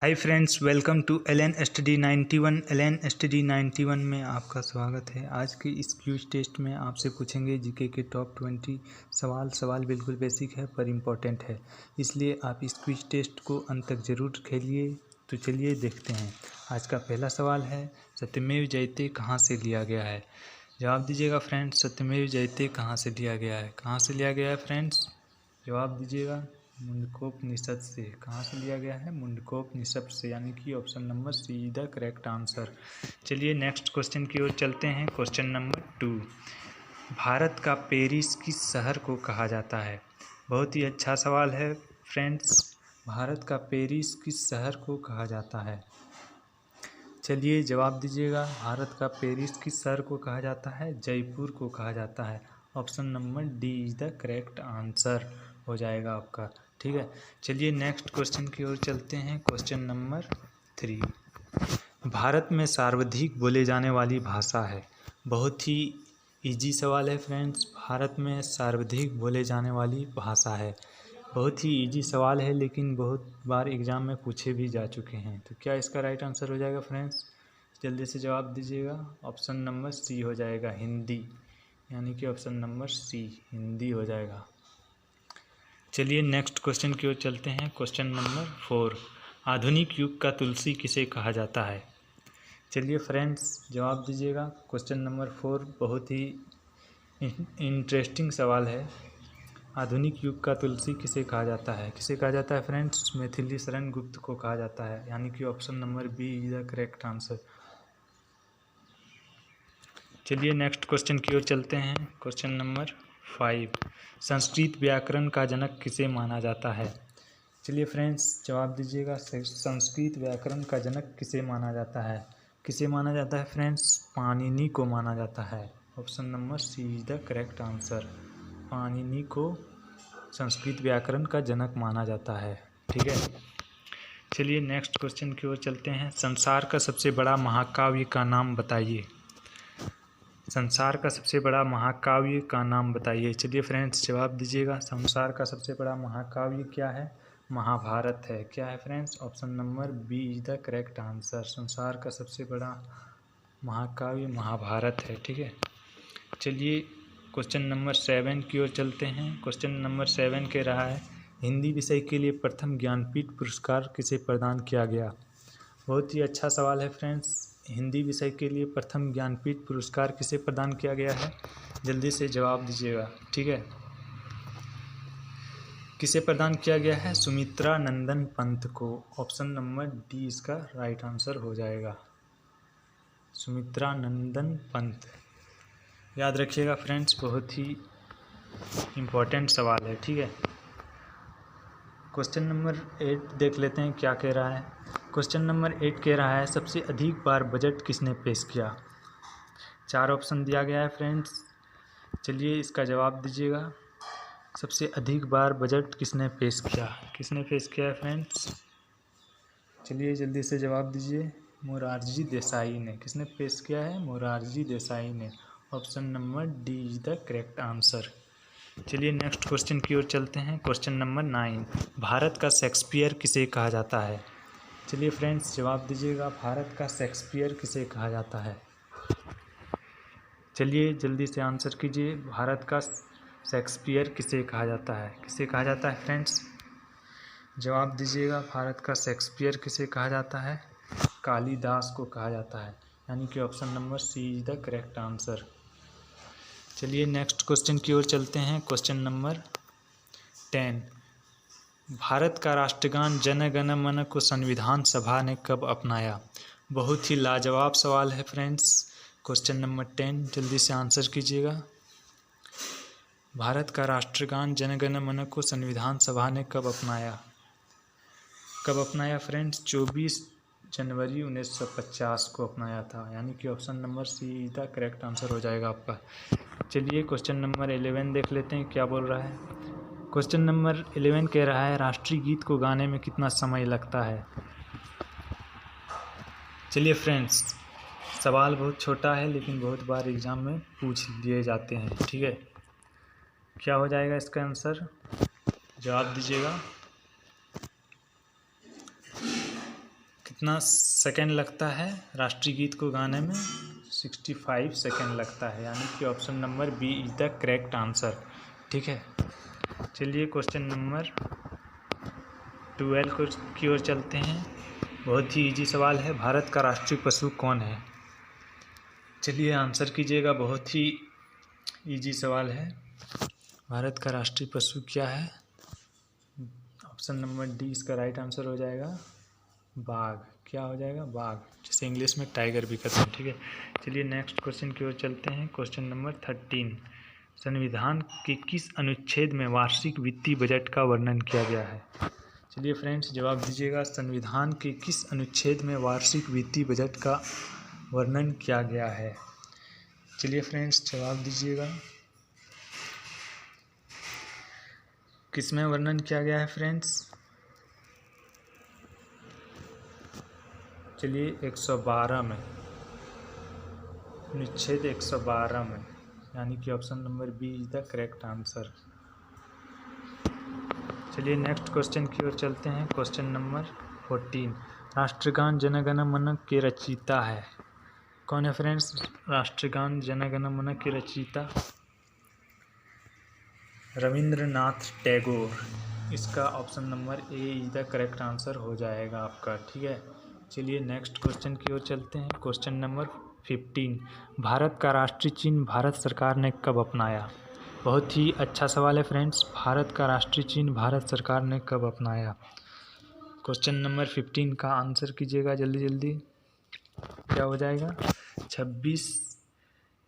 Hi friends, welcome to LN study 91। LN study 91 में आपका स्वागत है। आज के इस क्विज टेस्ट में आपसे पूछेंगे जीके के टॉप 20 सवाल बिल्कुल बेसिक है पर इम्पोर्टेंट है, इसलिए आप इस क्विज टेस्ट को अंत तक ज़रूर खेलिए। तो चलिए देखते हैं। आज का पहला सवाल है, सत्यमेव जयते कहाँ से लिया गया है? जवाब दीजिएगा फ्रेंड्स, सत्यमेव जयते कहाँ से लिया गया है? कहाँ से लिया गया है फ्रेंड्स? जवाब दीजिएगा। मुंडकोपनिषद से। कहाँ से लिया गया है? मुंडकोपनिषद से, यानी कि option number C is the correct answer. चलिए नेक्स्ट क्वेश्चन की ओर चलते हैं। क्वेश्चन नंबर 2, भारत का पेरिस किस शहर को कहा जाता है? बहुत ही अच्छा सवाल है फ्रेंड्स। भारत का पेरिस किस शहर को कहा जाता है? चलिए जवाब दीजिएगा। भारत का पेरिस किस शहर को कहा जाता है? जयपुर को कहा जाता है। Option number D is the correct answer हो जाएगा आपका। ठीक है, चलिए नेक्स्ट क्वेश्चन की ओर चलते हैं। क्वेश्चन नंबर 3, भारत में सर्वाधिक बोले जाने वाली भाषा है? बहुत ही इजी सवाल है फ्रेंड्स। भारत में सर्वाधिक बोले जाने वाली भाषा है। बहुत ही इजी सवाल है, लेकिन बहुत बार एग्ज़ाम में पूछे भी जा चुके हैं। तो क्या इसका राइट आंसर हो जाएगा फ्रेंड्स? जल्दी से जवाब दीजिएगा। ऑप्शन नंबर सी हो जाएगा, हिंदी, यानी कि ऑप्शन नंबर सी हिंदी हो जाएगा। चलिए नेक्स्ट क्वेश्चन की ओर चलते हैं। क्वेश्चन नंबर 4, आधुनिक युग का तुलसी किसे कहा जाता है? चलिए फ्रेंड्स जवाब दीजिएगा। क्वेश्चन नंबर 4 बहुत ही इंटरेस्टिंग सवाल है। आधुनिक युग का तुलसी किसे कहा जाता है? किसे कहा जाता है फ्रेंड्स? मैथिली शरण गुप्त को कहा जाता है, यानी कि option number B is the correct answer. चलिए नेक्स्ट क्वेश्चन की ओर चलते हैं। क्वेश्चन नंबर 5, संस्कृत व्याकरण का जनक किसे माना जाता है? चलिए फ्रेंड्स जवाब दीजिएगा। संस्कृत व्याकरण का जनक किसे माना जाता है? किसे माना जाता है फ्रेंड्स? पाणिनि को माना जाता है। Option number C is the correct answer. Panini को संस्कृत व्याकरण का जनक माना जाता है। ठीक है, चलिए नेक्स्ट क्वेश्चन की ओर चलते हैं। संसार का सबसे बड़ा महाकाव्य का नाम बताइए। संसार का सबसे बड़ा महाकाव्य का नाम बताइए। चलिए फ्रेंड्स जवाब दीजिएगा। संसार का सबसे बड़ा महाकाव्य क्या है? महाभारत है। क्या है friends? Option number B is the correct answer. संसार का सबसे बड़ा महाकाव्य महाभारत है। ठीक है, चलिए क्वेश्चन नंबर 7 की ओर चलते हैं। क्वेश्चन नंबर 7 कह रहा है, हिंदी विषय के लिए प्रथम ज्ञानपीठ पुरस्कार किसे प्रदान किया गया? बहुत ही अच्छा सवाल है फ्रेंड्स। हिंदी विषय के लिए प्रथम ज्ञानपीठ पुरस्कार किसे प्रदान किया गया है? जल्दी से जवाब दीजिएगा। ठीक है, किसे प्रदान किया गया है? सुमित्रा नंदन पंत को। ऑप्शन नंबर डी इसका राइट आंसर हो जाएगा, सुमित्रा नंदन पंत। याद रखिएगा फ्रेंड्स, बहुत ही इम्पोर्टेंट सवाल है। ठीक है, क्वेश्चन नंबर 8 देख लेते हैं क्या कह रहा है। क्वेश्चन नंबर 8 कह रहा है, सबसे अधिक बार बजट किसने पेश किया? 4 ऑप्शन दिया गया है फ्रेंड्स। चलिए इसका जवाब दीजिएगा। सबसे अधिक बार बजट किसने पेश किया? किसने पेश किया है फ्रेंड्स? चलिए जल्दी से जवाब दीजिए। मोरारजी देसाई ने। किसने पेश किया है? मोरारजी देसाई ने। Option number D is the correct answer. चलिए नेक्स्ट क्वेश्चन की ओर चलते हैं। क्वेश्चन नंबर 9, भारत का शेक्सपियर किसे कहा जाता है? चलिए फ्रेंड्स जवाब दीजिएगा। भारत का शेक्सपियर किसे कहा जाता है? चलिए जल्दी से आंसर कीजिए। भारत का शेक्सपियर किसे कहा जाता है? किसे कहा जाता है फ्रेंड्स? जवाब दीजिएगा। भारत का शेक्सपियर किसे कहा जाता है? कालिदास को कहा जाता है, यानी कि option number C is the correct answer. चलिए नेक्स्ट क्वेश्चन की ओर चलते हैं। क्वेश्चन नंबर 10, भारत का राष्ट्रगान जन गण मन को संविधान सभा ने कब अपनाया? बहुत ही लाजवाब सवाल है फ्रेंड्स। क्वेश्चन नंबर 10 जल्दी से आंसर कीजिएगा। भारत का राष्ट्रगान जन गण मन को संविधान सभा ने कब अपनाया? कब अपनाया फ्रेंड्स? 24 जनवरी 1950 को अपनाया था, यानी कि option number C is the correct answer हो जाएगा आपका। चलिए क्वेश्चन नंबर 11 देख लेते हैं क्या बोल रहा है। क्वेश्चन नंबर 11 कह रहा है, राष्ट्रीय गीत को गाने में कितना समय लगता है? चलिए फ्रेंड्स, सवाल बहुत छोटा है लेकिन बहुत बार एग्ज़ाम में पूछ लिए जाते हैं। ठीक है, क्या हो जाएगा इसका आंसर, जवाब दीजिएगा। कितना सेकंड लगता है राष्ट्रीय गीत को गाने में? 65 सेकंड लगता है, यानी कि option number B is the correct answer. ठीक है, चलिए क्वेश्चन नंबर 12 की ओर चलते हैं। बहुत ही इजी सवाल है। भारत का राष्ट्रीय पशु कौन है? चलिए आंसर कीजिएगा, बहुत ही इजी सवाल है। भारत का राष्ट्रीय पशु क्या है? ऑप्शन नंबर डी इसका राइट आंसर हो जाएगा, बाघ। क्या हो जाएगा? बाघ, जिसे इंग्लिश में टाइगर भी कहते हैं। ठीक है, चलिए नेक्स्ट क्वेश्चन की ओर चलते हैं। क्वेश्चन नंबर 13, संविधान के किस अनुच्छेद में वार्षिक वित्तीय बजट का वर्णन किया गया है? चलिए फ्रेंड्स, जवाब दीजिएगा। संविधान के किस अनुच्छेद में वार्षिक वित्तीय बजट का वर्णन किया गया है? चलिए फ्रेंड्स, जवाब दीजिएगा। किस में वर्णन किया गया है फ्रेंड्स? चलिए 112 में, अनुच्छेद 112 में, यानी कि option number B is the correct answer. चलिए नेक्स्ट क्वेश्चन की ओर चलते हैं। क्वेश्चन नंबर 14, राष्ट्रगान जन गण मन के रचयिता है कौन है फ्रेंड्स? राष्ट्रगान जन गण मन के रचयिता रविंद्रनाथ टैगोर। इसका option number A is the correct answer हो जाएगा आपका। ठीक है, चलिए नेक्स्ट क्वेश्चन की ओर चलते हैं। क्वेश्चन नंबर 15, भारत का राष्ट्रीय चिन्ह भारत सरकार ने कब अपनाया? बहुत ही अच्छा सवाल है फ्रेंड्स। भारत का राष्ट्रीय चिन्ह भारत सरकार ने कब अपनाया? क्वेश्चन नंबर 15 का आंसर कीजिएगा जल्दी जल्दी। क्या हो जाएगा? 26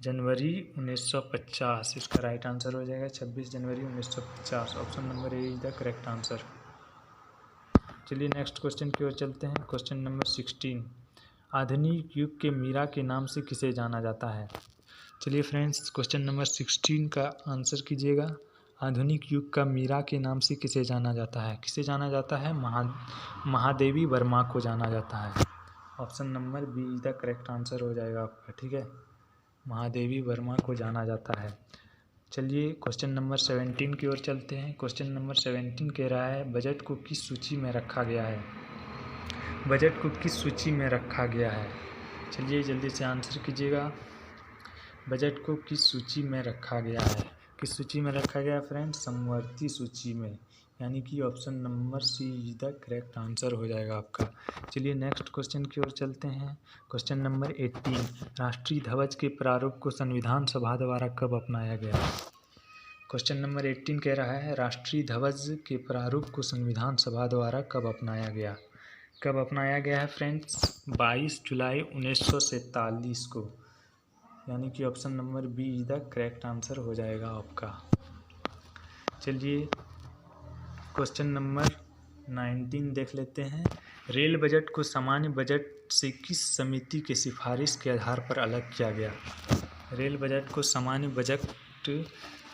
जनवरी 1950। इसका राइट आंसर हो जाएगा 26 जनवरी 1950। Option number A is the correct answer. चलिए नेक्स्ट क्वेश्चन की ओर चलते हैं। क्वेश्चन नंबर 16, आधुनिक युग के मीरा के नाम से किसे जाना जाता है? चलिए फ्रेंड्स, क्वेश्चन नंबर 16 का आंसर कीजिएगा। आधुनिक युग का मीरा के नाम से किसे जाना जाता है? किसे जाना जाता है? महादेवी वर्मा को जाना जाता है। Option number B is the correct answer हो जाएगा आपका। ठीक है, महादेवी वर्मा को जाना जाता है। चलिए क्वेश्चन नंबर 17 की ओर चलते हैं। क्वेश्चन नंबर 17 कह रहा है, बजट को किस सूची में रखा गया है? बजट को किस सूची में रखा गया है? चलिए जल्दी से आंसर कीजिएगा। बजट को किस सूची में रखा गया है? किस सूची में रखा गया है फ्रेंड्स? समवर्ती सूची में, यानी कि option number C is the correct answer हो जाएगा आपका। चलिए नेक्स्ट क्वेश्चन की ओर चलते हैं। क्वेश्चन नंबर 18, राष्ट्रीय ध्वज के प्रारूप को संविधान सभा द्वारा कब अपनाया गया? क्वेश्चन नंबर 18 कह रहा है, राष्ट्रीय ध्वज के प्रारूप को संविधान सभा द्वारा कब अपनाया गया? कब अपनाया गया है फ्रेंड्स? 22 जुलाई 1947 को, यानी कि option number B is the correct answer हो जाएगा आपका। चलिए क्वेश्चन नंबर 19 देख लेते हैं। रेल बजट को सामान्य बजट से किस समिति के सिफारिश के आधार पर अलग किया गया? रेल बजट को सामान्य बजट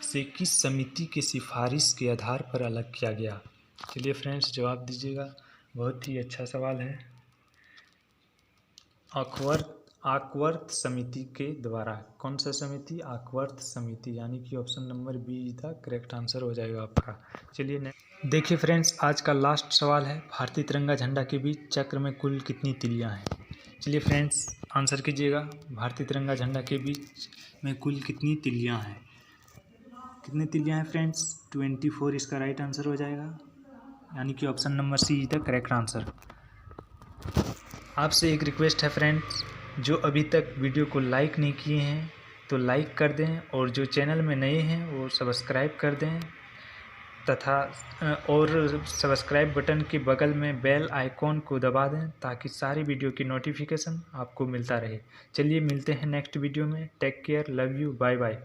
से किस समिति के सिफारिश के आधार पर अलग किया गया? चलिए फ्रेंड्स, जवाब दीजिएगा। बहुत ही अच्छा सवाल है। आकवर्थ समिति के द्वारा। कौन सा समिति? आकवर्थ समिति, यानी कि option number B is the correct answer हो जाएगा आपका। चलिए देखिए फ्रेंड्स, आज का लास्ट सवाल है, भारतीय तिरंगा झंडा के बीच चक्र में कुल कितनी तिलियां हैं? चलिए फ्रेंड्स, आंसर कीजिएगा। भारतीय तिरंगा झंडा के बीच में कुल कितनी तिलियां हैं? कितनी तिलियां हैं फ्रेंड्स? 24 इसका राइट आंसर हो जाएगा, यानी कि option number C is the correct answer. आपसे एक रिक्वेस्ट है फ्रेंड्स, जो अभी तक वीडियो को लाइक नहीं किए हैं तो लाइक कर दें, और जो चैनल में नए हैं वो सब्सक्राइब कर दें, तथा और सब्सक्राइब बटन के बगल में बेल आइकॉन को दबा दें ताकि सारी वीडियो की नोटिफिकेशन आपको मिलता रहे। चलिए मिलते हैं नेक्स्ट वीडियो में। Take care, love you, bye bye.